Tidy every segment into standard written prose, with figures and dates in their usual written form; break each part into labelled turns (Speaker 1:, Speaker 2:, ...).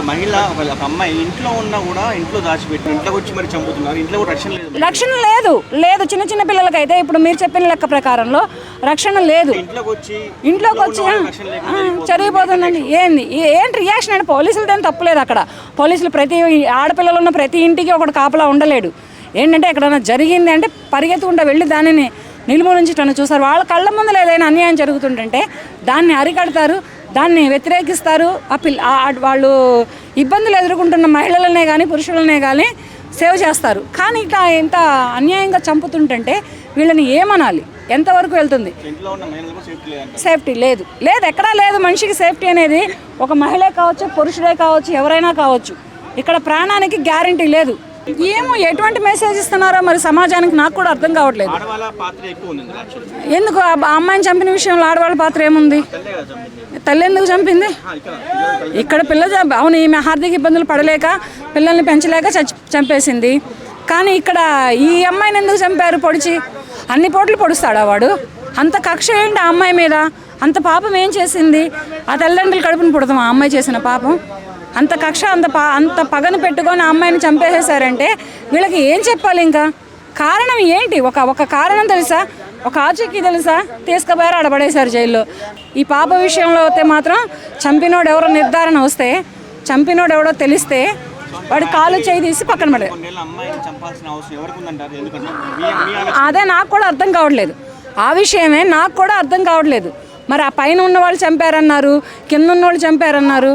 Speaker 1: మహిళ ఒక అమ్మాయి ఇంట్లో ఉన్నా కూడా ఇంట్లో దాచిపెట్టి ఇంట్లోకి వచ్చి మరి చంపుతున్నారు. ఇంట్లో కూడా
Speaker 2: రక్షణ లేదు. చిన్న చిన్న పిల్లలకైతే ఇప్పుడు మీరు చెప్పిన లెక్క ప్రకారంలో రక్షణ లేదు. ఇంట్లోకి వచ్చి జరిగిపోతుందండి. ఏంటి రియాక్షన్ అంటే పోలీసులతో తప్పులేదు. అక్కడ పోలీసులు ప్రతి ఆడపిల్లలు ఉన్న ప్రతి ఇంటికి ఒకటి కాపలా ఉండలేడు. ఏంటంటే ఎక్కడైనా జరిగింది అంటే పరిగెత్తుకుంటూ వెళ్ళి దానిని నిర్మూలించటం చూస్తారు. వాళ్ళ కళ్ళ ముందు ఏదైనా అన్యాయం జరుగుతుంటే దాన్ని అరికడతారు, దాన్ని వ్యతిరేకిస్తారు. వాళ్ళు ఇబ్బందులు ఎదుర్కొంటున్న మహిళలనే కానీ పురుషులనే కానీ సేవ్ చేస్తారు. కానీ ఇట్లా ఎంత అన్యాయంగా చంపుతుంటే వీళ్ళని ఏమనాలి? ఎంతవరకు వెళ్తుంది? సేఫ్టీ లేదు. ఎక్కడా లేదు. మనిషికి సేఫ్టీ అనేది ఒక మహిళే కావచ్చు, పురుషుడే కావచ్చు, ఎవరైనా కావచ్చు. ఇక్కడ ప్రాణానికి గ్యారంటీ లేదు. ఏమో ఎటువంటి మెసేజ్ ఇస్తున్నారో మరి సమాజానికి నాకు కూడా అర్థం కావట్లేదు. ఎందుకు ఆ అమ్మాయిని చంపిన విషయంలో ఆడవాళ్ళ పాత్ర ఏముంది? తల్లి ఎందుకు చంపింది? ఇక్కడ అవును, ఈమె ఆర్థిక ఇబ్బందులు పడలేక పిల్లల్ని పెంచలేక చంపేసింది. కానీ ఇక్కడ ఈ అమ్మాయిని ఎందుకు చంపారు? పొడిచి అన్ని పోట్లు పొడుస్తాడా వాడు? అంత కక్ష ఏంటి ఆ అమ్మాయి మీద? అంత పాపం ఏం చేసింది? ఆ తల్లిదండ్రులు కడుపుని పుడతాం ఆ అమ్మాయి చేసిన పాపం. అంత కక్ష అంత పగను పెట్టుకొని ఆ అమ్మాయిని చంపేసేసారంటే వీళ్ళకి ఏం చెప్పాలి? ఇంకా కారణం ఏంటి? ఒక కారణం తెలుసా? ఒక ఆచూకీ తెలుసా? తీసుకుపోయారు, ఆడబడేశారు జైల్లో. ఈ పాప విషయంలో అయితే మాత్రం చంపినోడు ఎవరో నిర్ధారణ వస్తే, చంపినోడు ఎవడో తెలిస్తే వాడి కాలు చేయి తీసి పక్కన పడే. అదే నాకు కూడా అర్థం కావట్లేదు. ఆ విషయమే నాకు కూడా అర్థం కావట్లేదు. మరి ఆ పైన ఉన్న వాళ్ళు చంపారన్నారు, కింద ఉన్న వాళ్ళు చంపారన్నారు.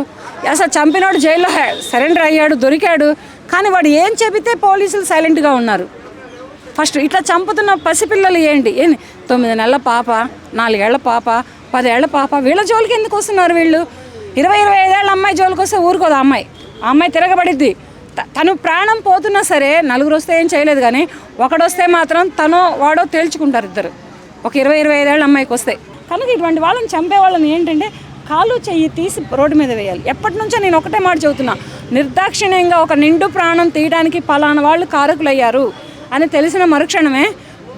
Speaker 2: అసలు చంపినోడు జైల్లో సరెండర్ అయ్యాడు, దొరికాడు. కానీ వాడు ఏం చెబితే పోలీసులు సైలెంట్గా ఉన్నారు. ఫస్ట్ ఇట్లా చంపుతున్న పసిపిల్లలు ఏంటి? 9 నెలల పాప, 4 ఏళ్ల పాప, 10 ఏళ్ల పాప, వీళ్ళ జోలికి ఎందుకు వస్తున్నారు వీళ్ళు? 20-25 ఏళ్ళ అమ్మాయి జోలికి వస్తే ఊరుకోదు ఆ అమ్మాయి తిరగబడిద్ది. తను ప్రాణం పోతున్నా సరే నలుగురు వస్తే ఏం చేయలేదు, కానీ ఒకడొస్తే మాత్రం వాడో తేల్చుకుంటారు ఇద్దరు. ఒక 20-25 ఏళ్ళ అమ్మాయికి వస్తే కనుక ఇటువంటి వాళ్ళని చంపే వాళ్ళని ఏంటంటే కాలు చెయ్యి తీసి రోడ్డు మీద వేయాలి. ఎప్పటి నుంచో నేను ఒకటే మాట చెబుతున్నా, నిర్దాక్షిణ్యంగా ఒక నిండు ప్రాణం తీయడానికి పలానా వాళ్ళు కారకులయ్యారు అని తెలిసిన మరుక్షణమే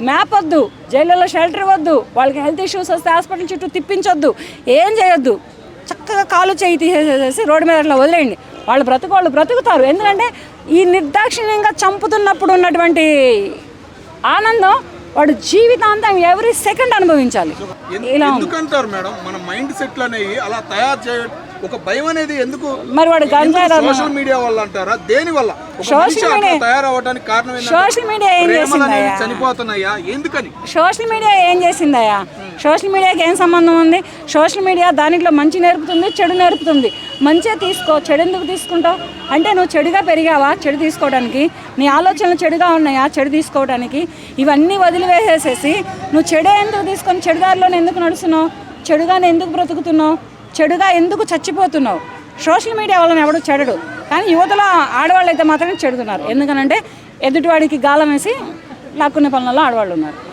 Speaker 2: మ్యాప్ వద్దు, జైళ్ళలో షెల్టర్ వద్దు, వాళ్ళకి హెల్త్ ఇష్యూస్ వస్తే హాస్పిటల్ చుట్టూ తిప్పించొద్దు, ఏం చేయొద్దు. చక్కగా కాలు చెయ్యి తీసేసేసి రోడ్డు మీద అట్లా వదిలేయండి. వాళ్ళు బ్రతుకుతారు. ఎందుకంటే ఈ నిర్దాక్షిణ్యంగా చంపుతున్నప్పుడు ఉన్నటువంటి ఆనందం వాడు జీవితాంతం ఎవ్రీ సెకండ్ అనుభవించాలి. ఇలా
Speaker 3: ఎందుకంటారు మేడం మన మైండ్ సెట్లు అనేవి అలా తయారు చేయడం? ఒక భయం అనేది ఎందుకు?
Speaker 2: మరి వాడు
Speaker 3: సోషల్ మీడియా వల్ల అంటారా? దేని వల్ల తయారవడానికి కారణం?
Speaker 2: సోషల్ మీడియా ఏం చేసిందయ్యా?
Speaker 3: చనిపోతున్నాయా? ఎందుకని
Speaker 2: సోషల్ మీడియా ఏం చేసిందయ్యా? సోషల్ మీడియాకి ఏం సంబంధం ఉంది? సోషల్ మీడియా దానిలో మంచి నేర్పుతుంది, చెడు నేర్పుతుంది. మంచిగా తీసుకో, చెడు ఎందుకు తీసుకుంటావు? అంటే నువ్వు చెడుగా పెరిగావా చెడు తీసుకోవడానికి? నీ ఆలోచనలు చెడుగా ఉన్నాయా చెడు తీసుకోవడానికి? ఇవన్నీ వదిలివేసేసేసి నువ్వు చెడే ఎందుకు తీసుకొని చెడుదారిలోనే ఎందుకు నడుస్తున్నావు? చెడుగానే ఎందుకు బ్రతుకుతున్నావు? చెడుగా ఎందుకు చచ్చిపోతున్నావు? సోషల్ మీడియా వలన ఎవడు చెడడు, కానీ యువతలో ఆడవాళ్ళు అయితే మాత్రమే చెడుతున్నారు. ఎందుకనంటే ఎదుటివాడికి గాలం వేసి లాక్కునే పనులలో ఆడవాళ్ళు ఉన్నారు.